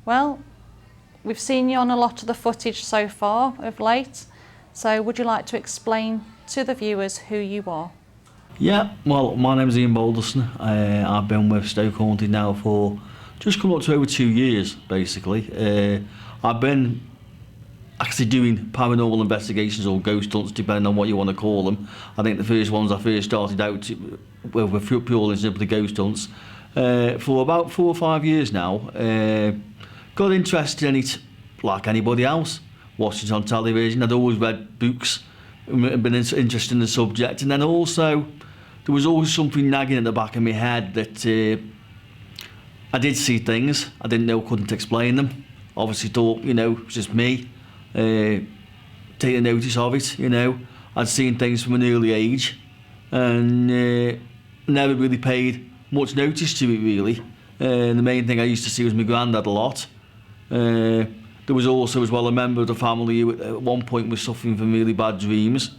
Well, we've seen you on a lot of the footage so far of late, so would you like to explain to the viewers who you are? Yeah, well, my name's Bolderson. I've been with Stokehaunted now for just come up to over 2 years, basically. I've been actually doing paranormal investigations or ghost hunts, depending on what you want to call them. I think the first ones I first started out were purely simply ghost hunts. For about 4 or 5 years now, got interested in it like anybody else, watched it on television. I'd always read books and been interested in the subject, and then also there was always something nagging at the back of my head that I did see things I didn't know, couldn't explain them. Obviously thought, it was just me taking notice of it. I'd seen things from an early age and never really paid much notice to it really. The main thing I used to see was my granddad a lot. There was also as well a member of the family who at one point was suffering from really bad dreams,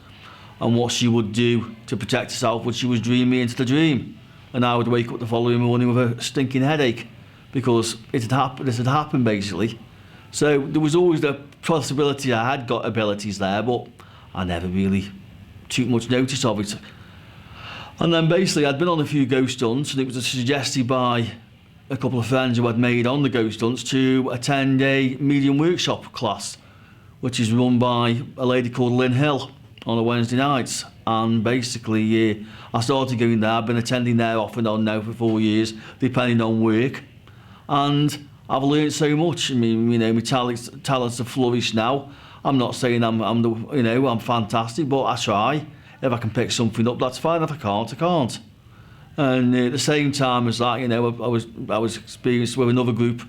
and what she would do to protect herself was she would dream me into the dream, and I would wake up the following morning with a stinking headache because this had happened basically. So there was always the possibility I had got abilities there, but I never really took much notice of it. And then basically I'd been on a few ghost hunts, and it was suggested by a couple of friends who I'd made on the ghost hunts to attend a medium workshop class, which is run by a lady called Lynn Hill on a Wednesday nights. And basically I started going there. I've been attending there off and on now for 4 years, depending on work, and I've learned so much. I mean, my talents have flourished now. I'm not saying I'm fantastic, but I try. If I can pick something up, that's fine. If I can't, I can't. And at the same time as that, I was experienced with another group.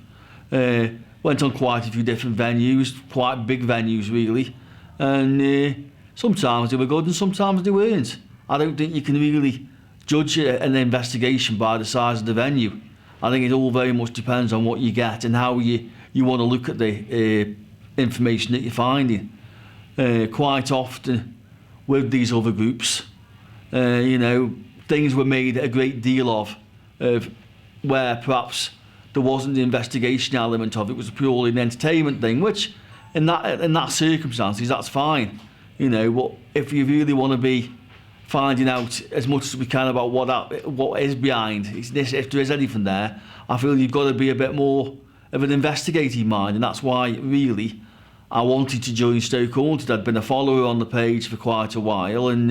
Went on quite a few different venues, quite big venues really. And sometimes they were good and sometimes they weren't. I don't think you can really judge an investigation by the size of the venue. I think it all very much depends on what you get and how you want to look at the information that you're finding. Quite often with these other groups, things were made a great deal of where perhaps there wasn't the investigation element of it. It was purely an entertainment thing, which in that circumstances that's fine. But if you really want to be finding out as much as we can about what is behind, if there is anything there, I feel you've got to be a bit more of an investigating mind, and that's why really I wanted to join Stokehaunted. I'd been a follower on the page for quite a while, and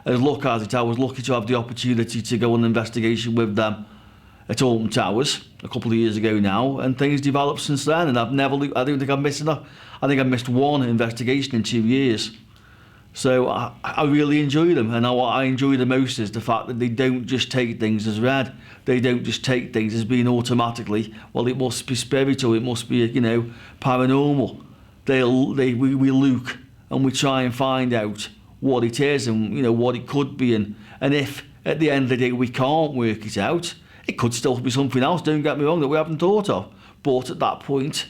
as luck has it, I was lucky to have the opportunity to go on an investigation with them at Alton Towers a couple of years ago now, and things developed since then. And I don't think I've missed enough. I think I've missed one investigation in 2 years. So I really enjoy them, and what I enjoy the most is the fact that they don't just take things as read. They don't just take things as being automatically, well, it must be spiritual, it must be, paranormal. We look and we try and find out what it is and what it could be, and if at the end of the day we can't work it out, it could still be something else, don't get me wrong, that we haven't thought of. But at that point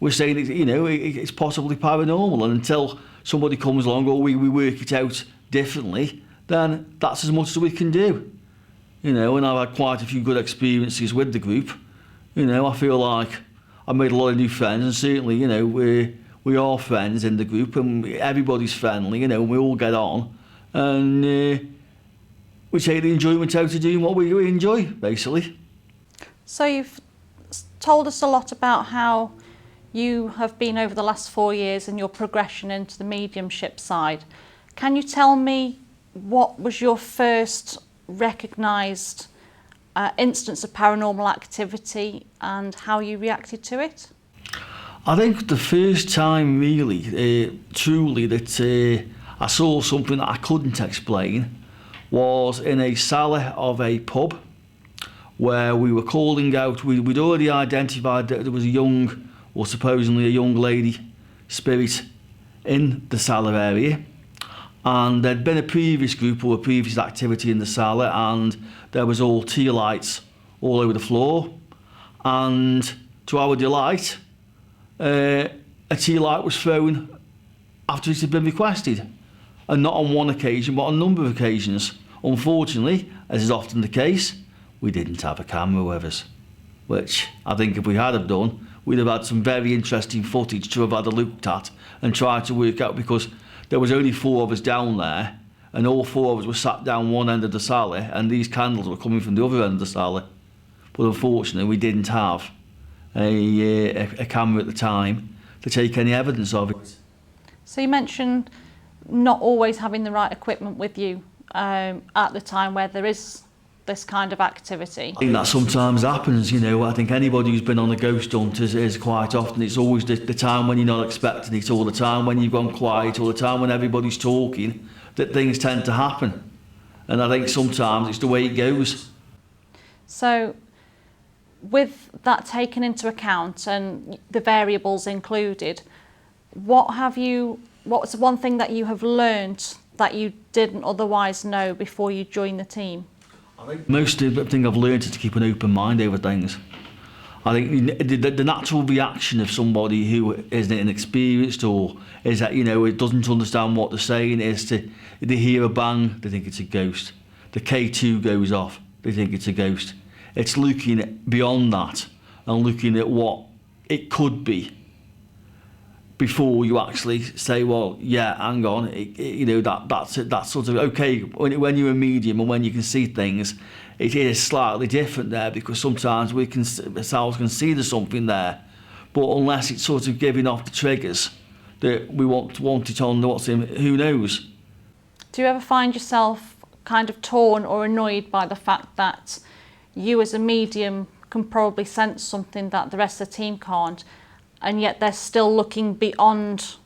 we're saying it's possibly paranormal, and until somebody comes along or we work it out differently, then that's as much as we can do. And I've had quite a few good experiences with the group. I feel like I've made a lot of new friends, and certainly we are friends in the group, and everybody's friendly, and we all get on, and we take the enjoyment out of doing what we enjoy, basically. So you've told us a lot about how you have been over the last 4 years and your progression into the mediumship side. Can you tell me what was your first recognised instance of paranormal activity and how you reacted to it? I think the first time really, truly, that I saw something that I couldn't explain was in a cellar of a pub where we were calling out. We'd already identified that there was supposedly a young lady spirit in the cellar area, and there'd been a previous group or a previous activity in the cellar, and there was all tea lights all over the floor, and to our delight, a tea light was thrown after it had been requested, and not on one occasion but on a number of occasions. Unfortunately, as is often the case, we didn't have a camera with us, which I think if we had have done, we'd have had some very interesting footage to have had a looked at and tried to work out, because there was only 4 of us down there, and all 4 of us were sat down one end of the sally, and these candles were coming from the other end of the sally. But unfortunately, we didn't have a camera at the time to take any evidence of it. So you mentioned not always having the right equipment with you at the time where there is this kind of activity. I think that sometimes happens, you know. I think anybody who's been on a ghost hunt is quite often, it's always the time when you're not expecting it, all the time when you've gone quiet, all the time when everybody's talking, that things tend to happen. And I think sometimes it's the way it goes. So with that taken into account and the variables included, what's one thing that you have learned that you didn't otherwise know before you joined the team? I think most of the thing I've learned is to keep an open mind over things. I think the natural reaction of somebody who isn't inexperienced, or is that, you know, it doesn't understand what they're saying, is they hear a bang, they think it's a ghost. The K2 goes off, they think it's a ghost. It's looking beyond that and looking at what it could be before you actually say, well, yeah, hang on, you know, that's sort of okay. When you're a medium and when you can see things, it is slightly different there, because sometimes ourselves can see there's something there, but unless it's sort of giving off the triggers that we want it on what's in, who knows? Do you ever find yourself kind of torn or annoyed by the fact that you as a medium can probably sense something that the rest of the team can't, and yet they're still looking beyond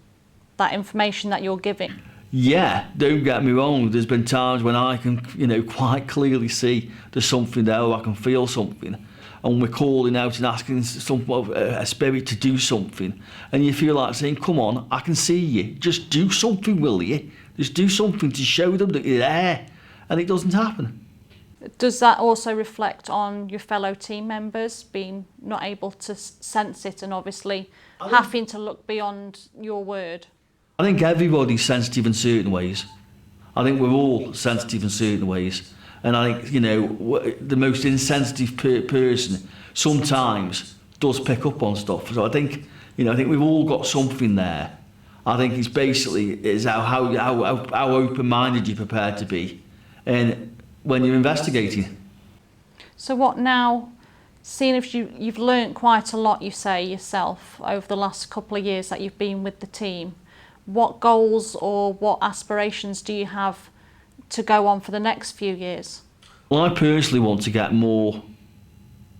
that information that you're giving? Yeah, don't get me wrong, there's been times when I can, you know, quite clearly see there's something there, or I can feel something, and we're calling out and asking a spirit to do something, and you feel like saying, come on, I can see you, just do something, will you? Just do something to show them that you're there, and it doesn't happen. Does that also reflect on your fellow team members being not able to sense it, and obviously having to look beyond your word? I think everybody's sensitive in certain ways. I think we're all sensitive in certain ways. And I think, you know, the most insensitive person sometimes does pick up on stuff. So I think, you know, I think we've all got something there. I think it's basically how open-minded you're prepared to be, and when you're investigating. So what now, seeing if you've learnt quite a lot, you say yourself, over the last couple of years that you've been with the team, what goals or what aspirations do you have to go on for the next few years? Well, I personally want to get more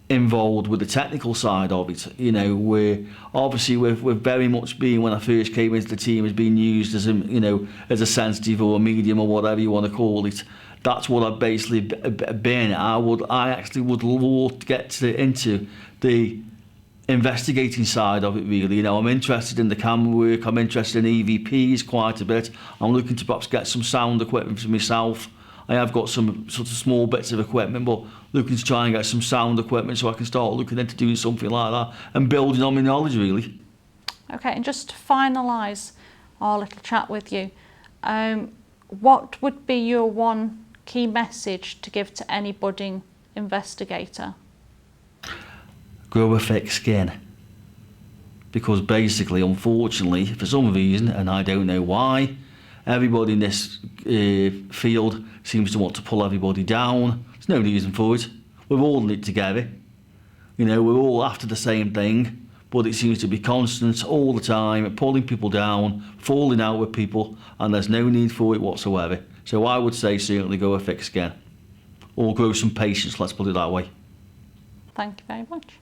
involved with the technical side of it. You know, we're very much being, when I first came into the team, as being used as a, you know, as a sensitive or a medium or whatever you want to call it. That's what I've basically been. I actually would love to get into the investigating side of it, really. You know, I'm interested in the camera work, I'm interested in EVPs quite a bit. I'm looking to perhaps get some sound equipment for myself. I have got some sort of small bits of equipment, but looking to try and get some sound equipment so I can start looking into doing something like that and building on my knowledge, really. Okay, and just to finalise our little chat with you, what would be your one key message to give to any budding investigator? Grow a thick skin. Because basically, unfortunately, for some reason, and I don't know why, everybody in this field seems to want to pull everybody down. There's no reason for it. We're all in it together. You know, we're all after the same thing, but it seems to be constant all the time, pulling people down, falling out with people, and there's no need for it whatsoever. So I would say certainly grow a thick skin. Or grow some patience, let's put it that way. Thank you very much.